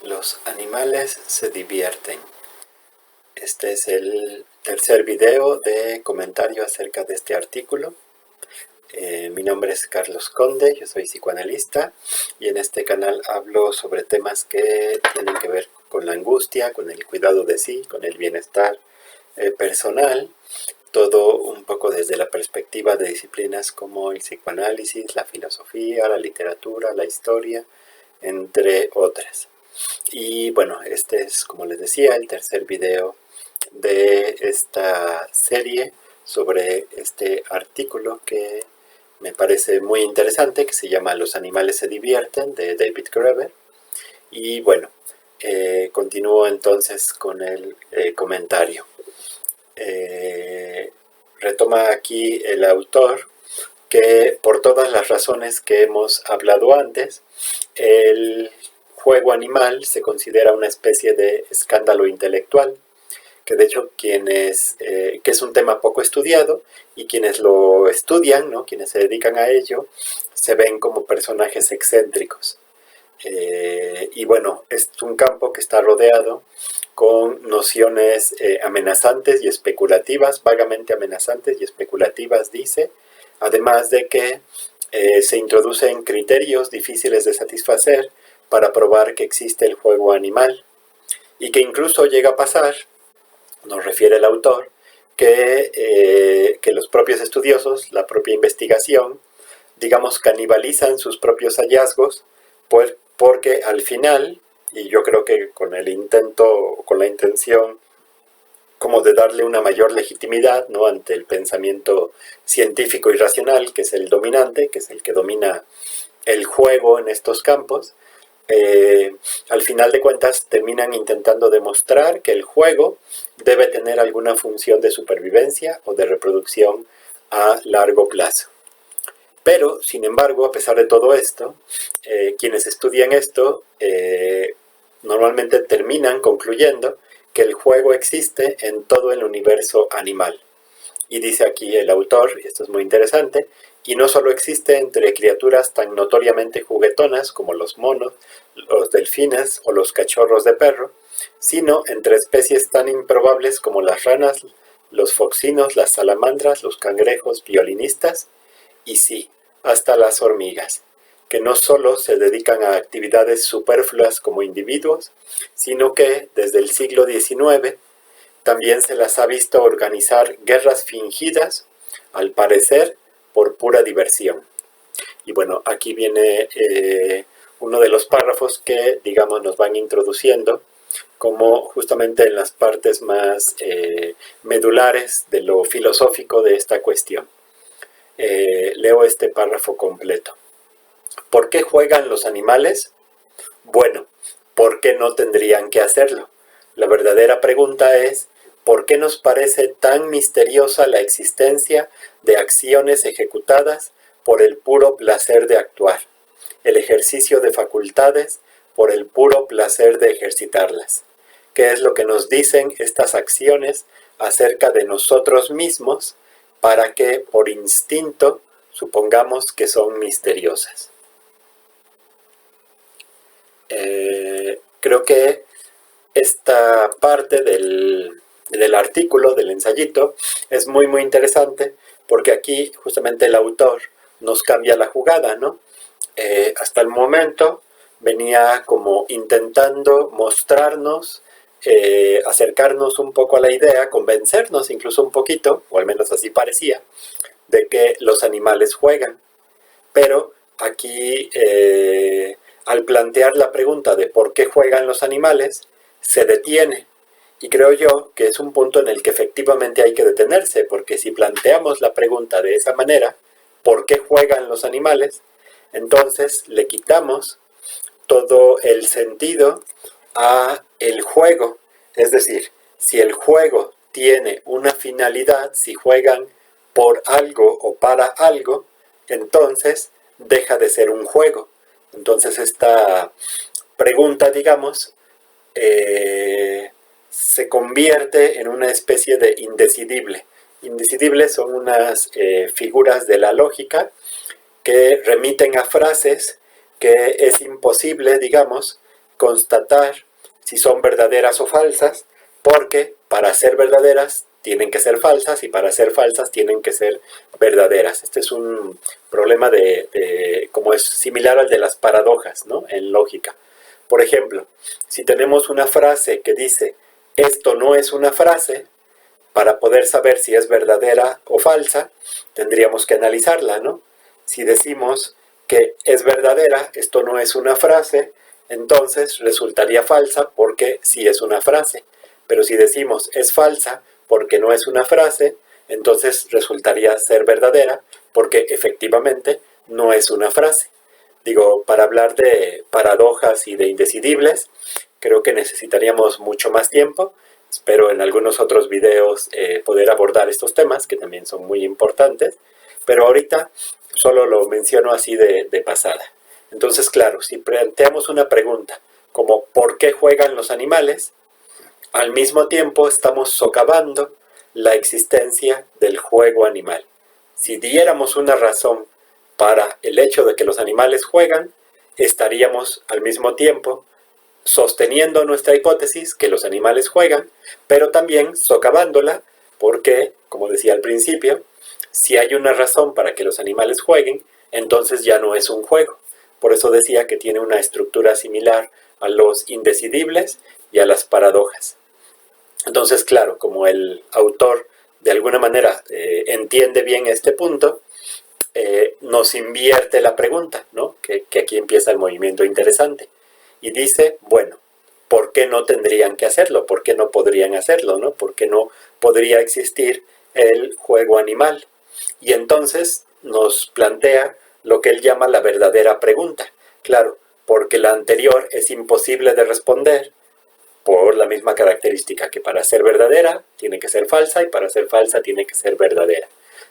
Los animales se divierten. Este es el tercer video de comentario acerca de este artículo. Mi nombre es Carlos Conde, yo soy psicoanalista y en este canal hablo sobre temas que tienen que ver con la angustia, con el cuidado de sí, con el bienestar personal, todo un poco desde la perspectiva de disciplinas como el psicoanálisis, la filosofía, la literatura, la historia, entre otras. Y bueno, este es, como les decía, el tercer video de esta serie sobre este artículo que me parece muy interesante, que se llama Los animales se divierten, de David Graeber. Y bueno, continúo entonces con el comentario. Retoma aquí el autor que por todas las razones que hemos hablado antes, el juego animal se considera una especie de escándalo intelectual, que de hecho que es un tema poco estudiado, y quienes lo estudian, ¿no? Quienes se dedican a ello, se ven como personajes excéntricos. Y bueno, es un campo que está rodeado con nociones amenazantes y especulativas, vagamente amenazantes y especulativas, dice, además de que se introducen criterios difíciles de satisfacer para probar que existe el juego animal, y que incluso llega a pasar, nos refiere el autor, que los propios estudiosos, la propia investigación, digamos, canibalizan sus propios hallazgos, pues porque al final, y yo creo que con el intento, con la intención como de darle una mayor legitimidad, ¿no?, ante el pensamiento científico y racional, que es el dominante, que es el que domina el juego en estos campos, al final de cuentas terminan intentando demostrar que el juego debe tener alguna función de supervivencia o de reproducción a largo plazo. Pero, sin embargo, a pesar de todo esto, quienes estudian esto normalmente terminan concluyendo que el juego existe en todo el universo animal. Y dice aquí el autor, y esto es muy interesante, y no solo existe entre criaturas tan notoriamente juguetonas como los monos, los delfines o los cachorros de perro, sino entre especies tan improbables como las ranas, los foxinos, las salamandras, los cangrejos violinistas, y sí, hasta las hormigas, que no solo se dedican a actividades superfluas como individuos, sino que desde el siglo XIX también se las ha visto organizar guerras fingidas, al parecer por pura diversión. Y bueno, aquí viene uno de los párrafos que, digamos, nos van introduciendo como justamente en las partes más medulares de lo filosófico de esta cuestión. Leo este párrafo completo. ¿Por qué juegan los animales? Bueno, ¿por qué no tendrían que hacerlo? La verdadera pregunta es, ¿por qué nos parece tan misteriosa la existencia de acciones ejecutadas por el puro placer de actuar, el ejercicio de facultades por el puro placer de ejercitarlas? ¿Qué es lo que nos dicen estas acciones acerca de nosotros mismos para que, por instinto, supongamos que son misteriosas? Creo que esta parte del artículo, del ensayito, es muy interesante, porque aquí justamente el autor nos cambia la jugada, ¿no? Hasta el momento venía como intentando mostrarnos, acercarnos un poco a la idea, convencernos incluso un poquito, o al menos así parecía, de que los animales juegan. Pero aquí, al plantear la pregunta de por qué juegan los animales, se detiene. Y creo yo que es un punto en el que efectivamente hay que detenerse, porque si planteamos la pregunta de esa manera, ¿por qué juegan los animales?, entonces le quitamos todo el sentido a el juego. Es decir, si el juego tiene una finalidad, si juegan por algo o para algo, entonces deja de ser un juego. Entonces esta pregunta, digamos, se convierte en una especie de indecidible. Indecidibles son unas figuras de la lógica que remiten a frases que es imposible, digamos, constatar si son verdaderas o falsas, porque para ser verdaderas tienen que ser falsas y para ser falsas tienen que ser verdaderas. Este es un problema como es similar al de las paradojas, ¿no? En lógica. Por ejemplo, si tenemos una frase que dice esto no es una frase, para poder saber si es verdadera o falsa, tendríamos que analizarla, ¿no? Si decimos que es verdadera, esto no es una frase, entonces resultaría falsa porque sí es una frase. Pero si decimos es falsa porque no es una frase, entonces resultaría ser verdadera porque efectivamente no es una frase. Digo, para hablar de paradojas y de indecidibles, creo que necesitaríamos mucho más tiempo. Espero en algunos otros videos poder abordar estos temas, que también son muy importantes, pero ahorita solo lo menciono así de pasada. Entonces, claro, si planteamos una pregunta como ¿por qué juegan los animales?, al mismo tiempo estamos socavando la existencia del juego animal. Si diéramos una razón para el hecho de que los animales juegan, estaríamos al mismo tiempo sosteniendo nuestra hipótesis que los animales juegan, pero también socavándola porque, como decía al principio, si hay una razón para que los animales jueguen, entonces ya no es un juego. Por eso decía que tiene una estructura similar a los indecidibles y a las paradojas. Entonces, claro, como el autor de alguna manera entiende bien este punto, nos invierte la pregunta, ¿no? Que aquí empieza el movimiento interesante. Y dice, bueno, ¿por qué no tendrían que hacerlo? ¿Por qué no podrían hacerlo? ¿No? ¿Por qué no podría existir el juego animal? Y entonces nos plantea lo que él llama la verdadera pregunta. Claro, porque la anterior es imposible de responder por la misma característica que para ser verdadera tiene que ser falsa y para ser falsa tiene que ser verdadera.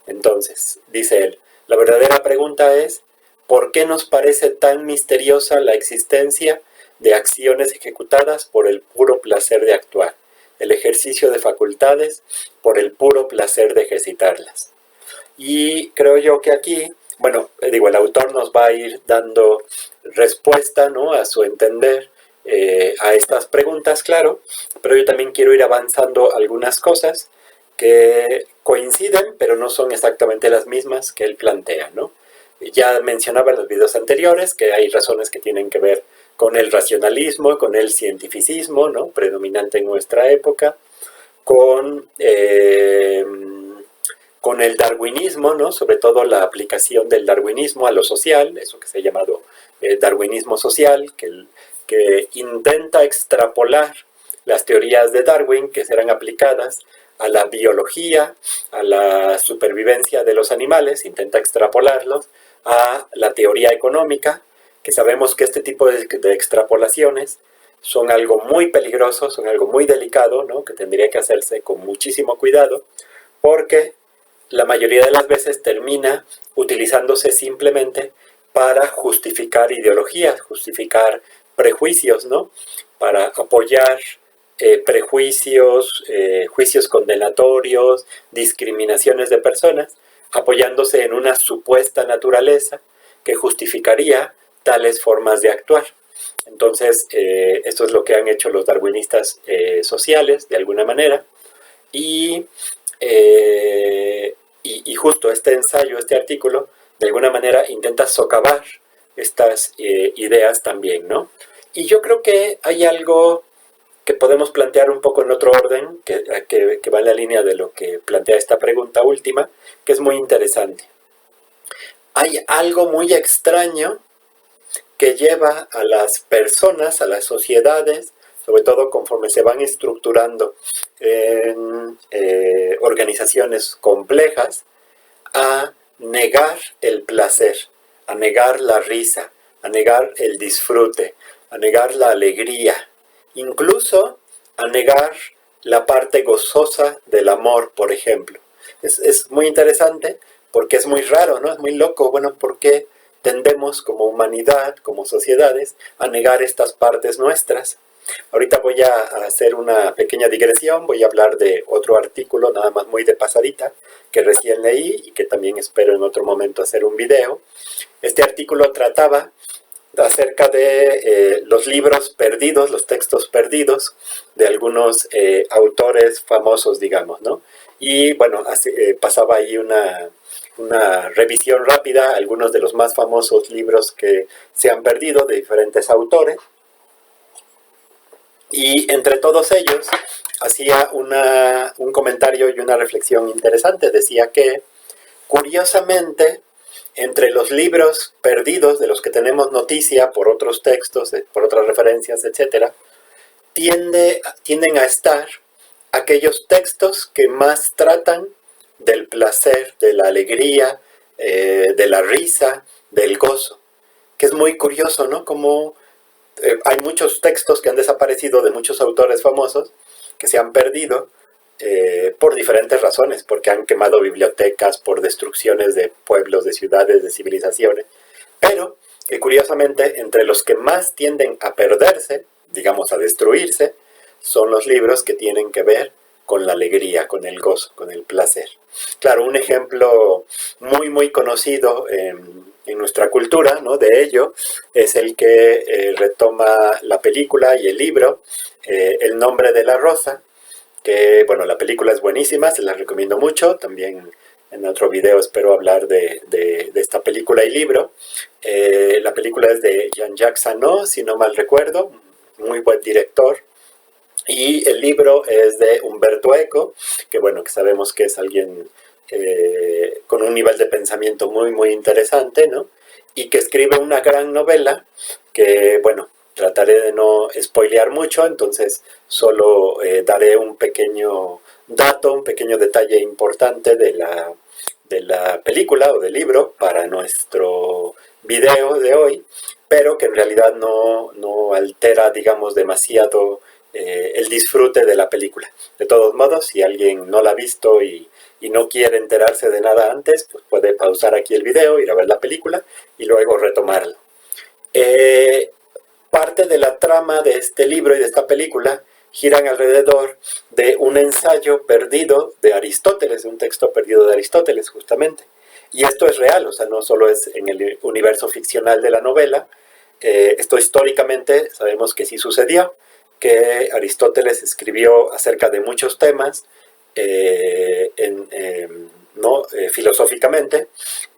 Entonces, dice él, la verdadera pregunta es, ¿por qué nos parece tan misteriosa la existencia de acciones ejecutadas por el puro placer de actuar, el ejercicio de facultades por el puro placer de ejercitarlas? Y creo yo que aquí, bueno, digo, el autor nos va a ir dando respuesta, ¿no?, a su entender a estas preguntas, claro, pero yo también quiero ir avanzando algunas cosas que coinciden, pero no son exactamente las mismas que él plantea, ¿no? Ya mencionaba en los videos anteriores que hay razones que tienen que ver con el racionalismo, con el cientificismo, ¿no?, predominante en nuestra época, con el darwinismo, ¿no?, sobre todo la aplicación del darwinismo a lo social, eso que se ha llamado darwinismo social, que intenta extrapolar las teorías de Darwin que serán aplicadas a la biología, a la supervivencia de los animales, intenta extrapolarlos a la teoría económica, que sabemos que este tipo de extrapolaciones son algo muy peligroso, son algo muy delicado, ¿no?, que tendría que hacerse con muchísimo cuidado, porque la mayoría de las veces termina utilizándose simplemente para justificar ideologías, justificar prejuicios, ¿no?, para apoyar prejuicios, juicios condenatorios, discriminaciones de personas, apoyándose en una supuesta naturaleza que justificaría tales formas de actuar. Entonces, esto es lo que han hecho los darwinistas sociales, de alguna manera, y justo este ensayo, este artículo, de alguna manera intenta socavar estas ideas también, ¿no? Y yo creo que hay algo que podemos plantear un poco en otro orden, que va en la línea de lo que plantea esta pregunta última, que es muy interesante. Hay algo muy extraño que lleva a las personas, a las sociedades, sobre todo conforme se van estructurando en organizaciones complejas, a negar el placer, a negar la risa, a negar el disfrute, a negar la alegría, incluso a negar la parte gozosa del amor, por ejemplo. Es muy interesante porque es muy raro, ¿no? Es muy loco. Bueno, ¿por qué tendemos como humanidad, como sociedades, a negar estas partes nuestras? Ahorita voy a hacer una pequeña digresión, voy a hablar de otro artículo, nada más muy de pasadita, que recién leí y que también espero en otro momento hacer un video. Este artículo trataba acerca de los libros perdidos, los textos perdidos de algunos autores famosos, digamos, ¿no? Y bueno, pasaba ahí una revisión rápida, algunos de los más famosos libros que se han perdido de diferentes autores. Y entre todos ellos hacía un comentario y una reflexión interesante. Decía que, curiosamente, entre los libros perdidos de los que tenemos noticia por otros textos, por otras referencias, etc., tienden a estar aquellos textos que más tratan del placer, de la alegría, de la risa, del gozo. Que es muy curioso, ¿no? Como hay muchos textos que han desaparecido de muchos autores famosos, que se han perdido por diferentes razones, porque han quemado bibliotecas, por destrucciones de pueblos, de ciudades, de civilizaciones, pero que curiosamente entre los que más tienden a perderse, digamos a destruirse, son los libros que tienen que ver con la alegría, con el gozo, con el placer. Claro, un ejemplo muy conocido en nuestra cultura, ¿no?, de ello es el que retoma la película y el libro El nombre de la rosa, que bueno, la película es buenísima, se la recomiendo mucho. También en otro video espero hablar de esta película y libro. La película es de Jean-Jacques Annaud, si no mal recuerdo, muy buen director. Y el libro es de Umberto Eco, que bueno, que sabemos que es alguien con un nivel de pensamiento muy interesante, ¿no? Y que escribe una gran novela que, bueno, trataré de no spoilear mucho, entonces solo daré un pequeño dato, un pequeño detalle importante de la película o del libro para nuestro video de hoy, pero que en realidad no altera, digamos, demasiado el disfrute de la película. De todos modos, si alguien no la ha visto y no quiere enterarse de nada antes, pues puede pausar aquí el video, ir a ver la película y luego retomarlo. Parte de la trama de este libro y de esta película giran alrededor de un ensayo perdido de Aristóteles, de un texto perdido de Aristóteles, justamente. Y esto es real, o sea, no solo es en el universo ficcional de la novela, esto históricamente sabemos que sí sucedió, que Aristóteles escribió acerca de muchos temas, filosóficamente,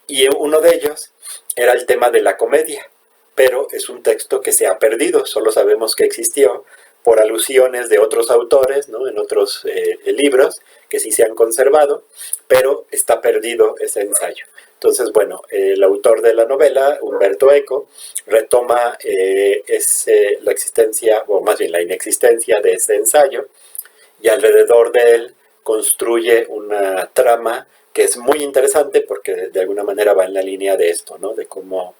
y uno de ellos era el tema de la comedia, pero es un texto que se ha perdido, solo sabemos que existió por alusiones de otros autores, ¿no?, en otros libros que sí se han conservado, pero está perdido ese ensayo. Entonces, bueno, el autor de la novela, Umberto Eco, retoma la existencia, o más bien la inexistencia de ese ensayo, y alrededor de él construye una trama que es muy interesante porque de alguna manera va en la línea de esto, ¿no?, de cómo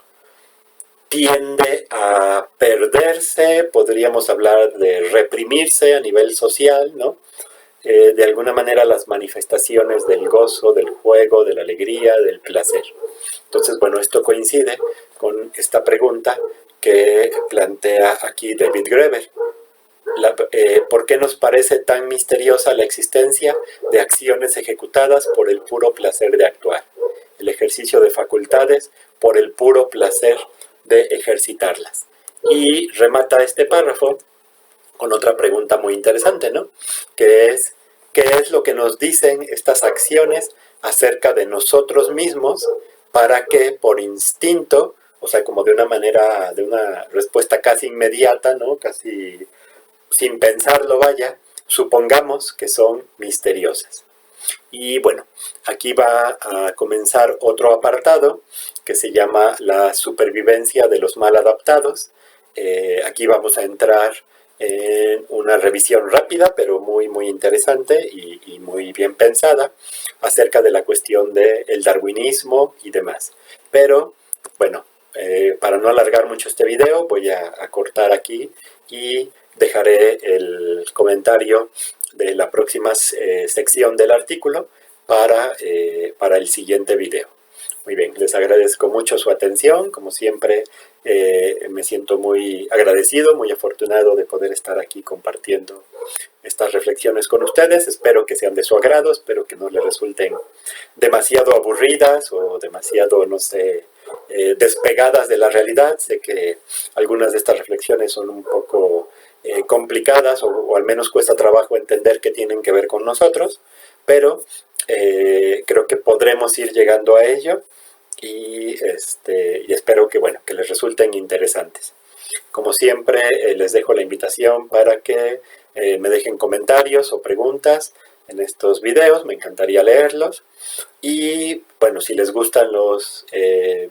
tiende a perderse, podríamos hablar de reprimirse a nivel social, ¿no? De alguna manera las manifestaciones del gozo, del juego, de la alegría, del placer. Entonces, bueno, esto coincide con esta pregunta que plantea aquí David Graeber. ¿Por qué nos parece tan misteriosa la existencia de acciones ejecutadas por el puro placer de actuar? El ejercicio de facultades por el puro placer de ejercitarlas. Y remata este párrafo con otra pregunta muy interesante, ¿no? Que es, ¿qué es lo que nos dicen estas acciones acerca de nosotros mismos para que por instinto, o sea, como de una manera, de una respuesta casi inmediata, ¿no?, casi sin pensarlo, vaya, supongamos que son misteriosas? Y bueno, aquí va a comenzar otro apartado que se llama la supervivencia de los mal adaptados. Aquí vamos a entrar en una revisión rápida, pero muy interesante y muy bien pensada acerca de la cuestión del darwinismo y demás. Pero bueno, para no alargar mucho este video, voy a cortar aquí y dejaré el comentario de la próxima sección del artículo para el siguiente video. Muy bien, les agradezco mucho su atención. Como siempre, me siento muy agradecido, muy afortunado de poder estar aquí compartiendo estas reflexiones con ustedes. Espero que sean de su agrado, espero que no les resulten demasiado aburridas o demasiado, no sé, despegadas de la realidad. Sé que algunas de estas reflexiones son un poco complicadas o al menos cuesta trabajo entender que tienen que ver con nosotros, pero creo que podremos ir llegando a ello y espero que, bueno, que les resulten interesantes. Como siempre, les dejo la invitación para que me dejen comentarios o preguntas en estos videos, me encantaría leerlos. Y bueno, si les gustan los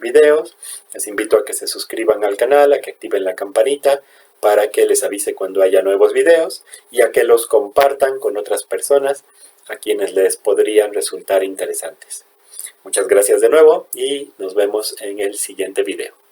videos, les invito a que se suscriban al canal, a que activen la campanita para que les avise cuando haya nuevos videos y a que los compartan con otras personas a quienes les podrían resultar interesantes. Muchas gracias de nuevo y nos vemos en el siguiente video.